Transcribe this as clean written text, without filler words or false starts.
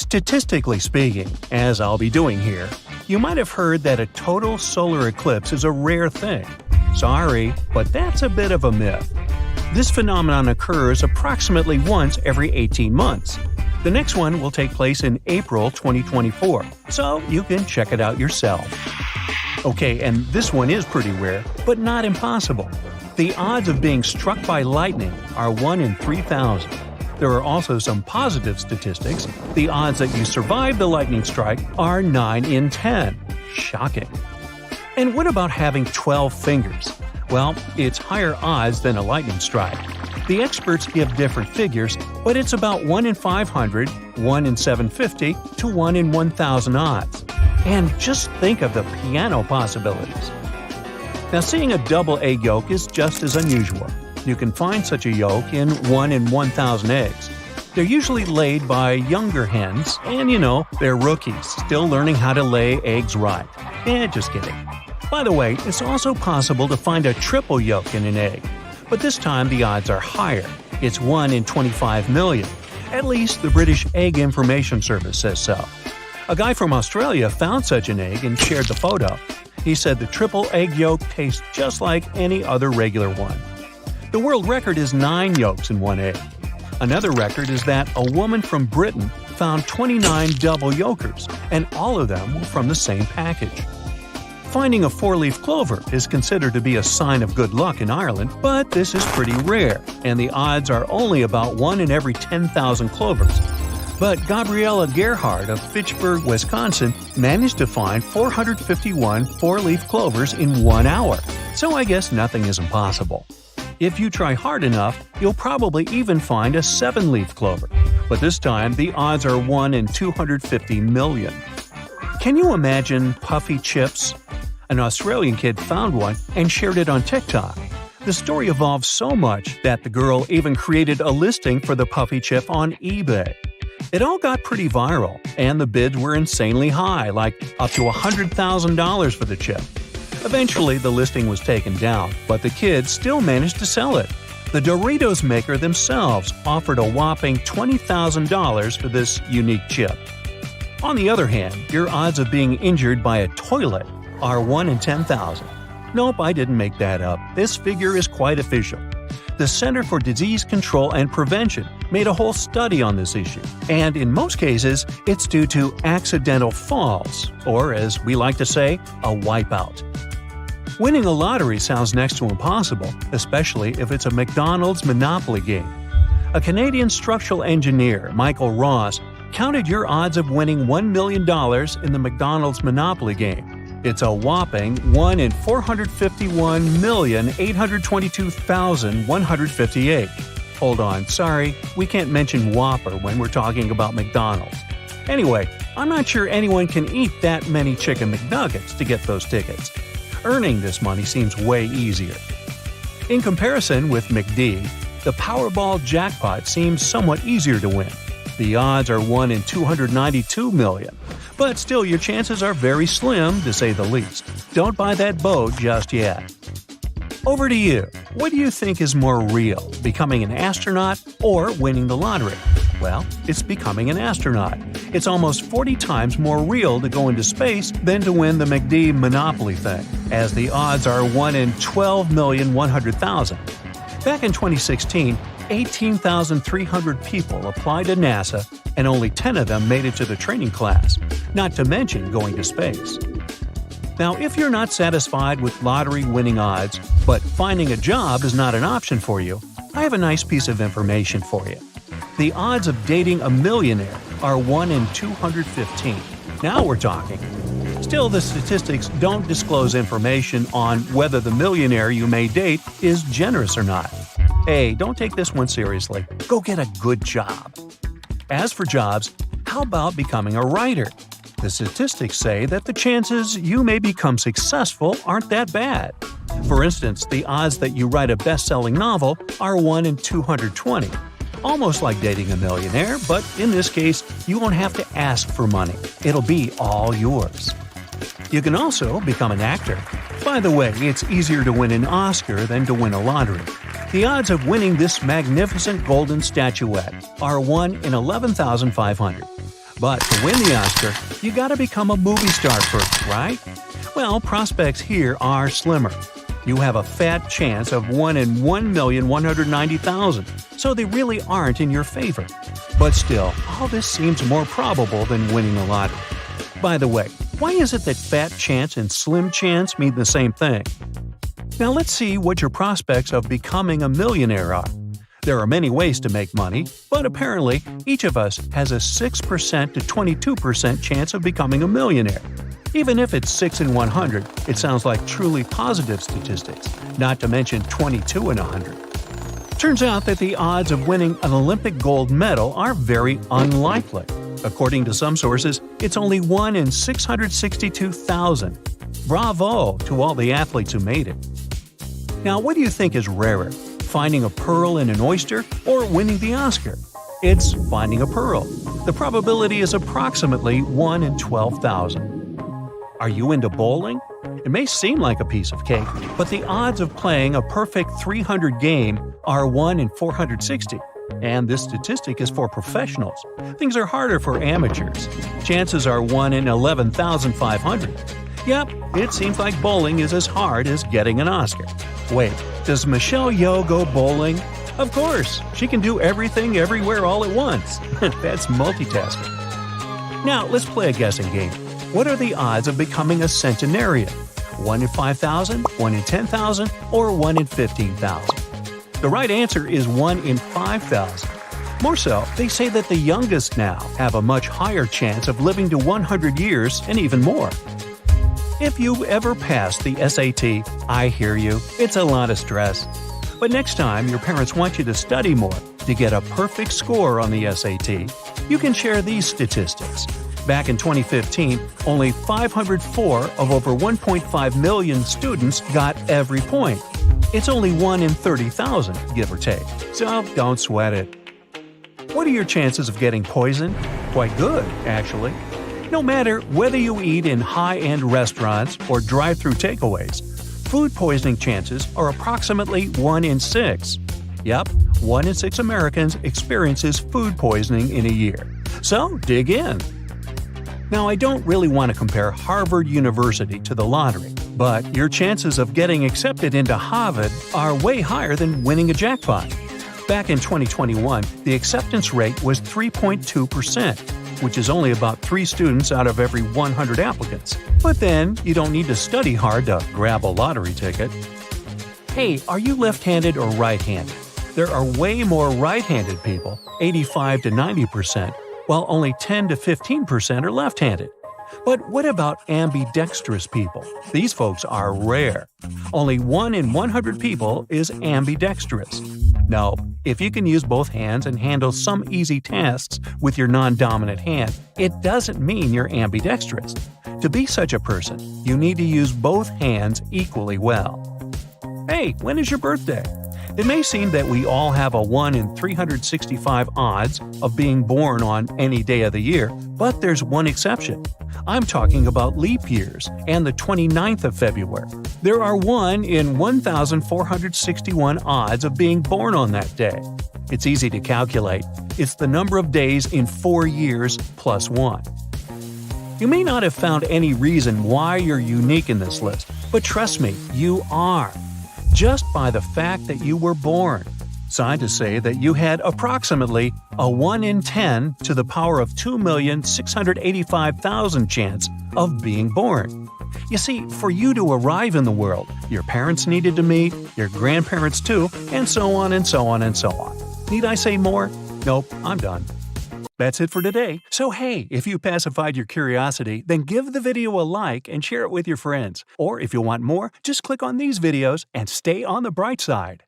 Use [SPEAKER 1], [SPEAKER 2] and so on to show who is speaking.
[SPEAKER 1] Statistically speaking, as I'll be doing here, you might have heard that a total solar eclipse is a rare thing. Sorry, but that's a bit of a myth. This phenomenon occurs approximately once every 18 months. The next one will take place in April 2024, so you can check it out yourself. Okay, and this one is pretty rare, but not impossible. The odds of being struck by lightning are 1 in 3,000. There are also some positive statistics. The odds that you survive the lightning strike are 9 in 10. Shocking. And what about having 12 fingers? Well, it's higher odds than a lightning strike. The experts give different figures, but it's about 1 in 500, 1 in 750, to 1 in 1,000 odds. And just think of the piano possibilities. Now, seeing a double egg yolk is just as unusual. You can find such a yolk in 1 in 1,000 eggs. They're usually laid by younger hens, and they're rookies, still learning how to lay eggs right. Just kidding. By the way, it's also possible to find a triple yolk in an egg, but this time the odds are higher. It's 1 in 25 million. At least the British Egg Information Service says so. A guy from Australia found such an egg and shared the photo. He said the triple egg yolk tastes just like any other regular one. The world record is 9 yolks in one egg. Another record is that a woman from Britain found 29 double yolkers, and all of them were from the same package. Finding a 4-leaf clover is considered to be a sign of good luck in Ireland, but this is pretty rare, and the odds are only about 1 in every 10,000 clovers. But Gabriella Gerhard of Fitchburg, Wisconsin, managed to find 451 4-leaf clovers in 1 hour, so I guess nothing is impossible. If you try hard enough, you'll probably even find a 7-leaf clover, but this time the odds are 1 in 250 million. Can you imagine puffy chips? An Australian kid found one and shared it on TikTok. The story evolved so much that the girl even created a listing for the puffy chip on eBay. It all got pretty viral, and the bids were insanely high, like up to $100,000 for the chip. Eventually, the listing was taken down, but the kids still managed to sell it. The Doritos maker themselves offered a whopping $20,000 for this unique chip. On the other hand, your odds of being injured by a toilet are 1 in 10,000. Nope, I didn't make that up. This figure is quite official. The Center for Disease Control and Prevention made a whole study on this issue, and in most cases, it's due to accidental falls, or as we like to say, a wipeout. Winning a lottery sounds next to impossible, especially if it's a McDonald's Monopoly game. A Canadian structural engineer, Michael Ross, counted your odds of winning $1 million in the McDonald's Monopoly game. It's a whopping 1 in 451,822,158. Hold on, sorry, we can't mention Whopper when we're talking about McDonald's. Anyway, I'm not sure anyone can eat that many chicken McNuggets to get those tickets. Earning this money seems way easier. In comparison with McD, the Powerball jackpot seems somewhat easier to win. The odds are 1 in 292 million. But still, your chances are very slim, to say the least. Don't buy that boat just yet. Over to you. What do you think is more real, becoming an astronaut or winning the lottery? Well, it's becoming an astronaut. It's almost 40 times more real to go into space than to win the McD Monopoly thing, as the odds are 1 in 12,100,000. Back in 2016, 18,300 people applied to NASA, and only 10 of them made it to the training class, not to mention going to space. Now, if you're not satisfied with lottery-winning odds, but finding a job is not an option for you, I have a nice piece of information for you. The odds of dating a millionaire are 1 in 215. Now we're talking. Still, the statistics don't disclose information on whether the millionaire you may date is generous or not. Hey, don't take this one seriously. Go get a good job. As for jobs, how about becoming a writer? The statistics say that the chances you may become successful aren't that bad. For instance, the odds that you write a best-selling novel are 1 in 220. Almost like dating a millionaire, but in this case, you won't have to ask for money. It'll be all yours. You can also become an actor. By the way, it's easier to win an Oscar than to win a lottery. The odds of winning this magnificent golden statuette are 1 in 11,500. But to win the Oscar, you gotta become a movie star first, right? Well, prospects here are slimmer. You have a fat chance of 1 in 1,190,000, so they really aren't in your favor. But still, all this seems more probable than winning the lottery. By the way, why is it that fat chance and slim chance mean the same thing? Now let's see what your prospects of becoming a millionaire are. There are many ways to make money, but apparently each of us has a 6% to 22% chance of becoming a millionaire. Even if it's 6 in 100, it sounds like truly positive statistics, not to mention 22 in 100. Turns out that the odds of winning an Olympic gold medal are very unlikely. According to some sources, it's only 1 in 662,000. Bravo to all the athletes who made it. Now, what do you think is rarer? Finding a pearl in an oyster or winning the Oscar? It's finding a pearl. The probability is approximately 1 in 12,000. Are you into bowling? It may seem like a piece of cake, but the odds of playing a perfect 300 game are 1 in 460. And this statistic is for professionals. Things are harder for amateurs. Chances are 1 in 11,500. Yep, it seems like bowling is as hard as getting an Oscar. Wait, does Michelle Yeoh go bowling? Of course, she can do everything everywhere all at once. That's multitasking. Now, let's play a guessing game. What are the odds of becoming a centenarian? 1 in 5,000, 1 in 10,000, or 1 in 15,000? The right answer is 1 in 5,000. More so, they say that the youngest now have a much higher chance of living to 100 years and even more. If you ever passed the SAT, I hear you, it's a lot of stress. But next time your parents want you to study more to get a perfect score on the SAT, you can share these statistics. Back in 2015, only 504 of over 1.5 million students got every point. It's only 1 in 30,000, give or take, so don't sweat it. What are your chances of getting poisoned? Quite good, actually. No matter whether you eat in high-end restaurants or drive-through takeaways, food poisoning chances are approximately 1 in 6. Yep, 1 in 6 Americans experiences food poisoning in a year. So dig in. Now, I don't really want to compare Harvard University to the lottery, but your chances of getting accepted into Harvard are way higher than winning a jackpot. Back in 2021, the acceptance rate was 3.2%, which is only about 3 students out of every 100 applicants. But then, you don't need to study hard to grab a lottery ticket. Hey, are you left-handed or right-handed? There are way more right-handed people, 85 to 90%, while only 10 to 15% are left-handed. But what about ambidextrous people? These folks are rare. Only 1 in 100 people is ambidextrous. No, if you can use both hands and handle some easy tasks with your non-dominant hand, it doesn't mean you're ambidextrous. To be such a person, you need to use both hands equally well. Hey, when is your birthday? It may seem that we all have a 1 in 365 odds of being born on any day of the year, but there's one exception. I'm talking about leap years and the 29th of February. There are 1 in 1,461 odds of being born on that day. It's easy to calculate. It's the number of days in 4 years plus 1. You may not have found any reason why you're unique in this list, but trust me, you are. Just by the fact that you were born. Scientists say that you had approximately a 1 in 10 to the power of 2,685,000 chance of being born. You see, for you to arrive in the world, your parents needed to meet, your grandparents too, and so on and so on and so on. Need I say more? Nope, I'm done. That's it for today. So hey, if you pacified your curiosity, then give the video a like and share it with your friends. Or if you want more, just click on these videos and stay on the bright side.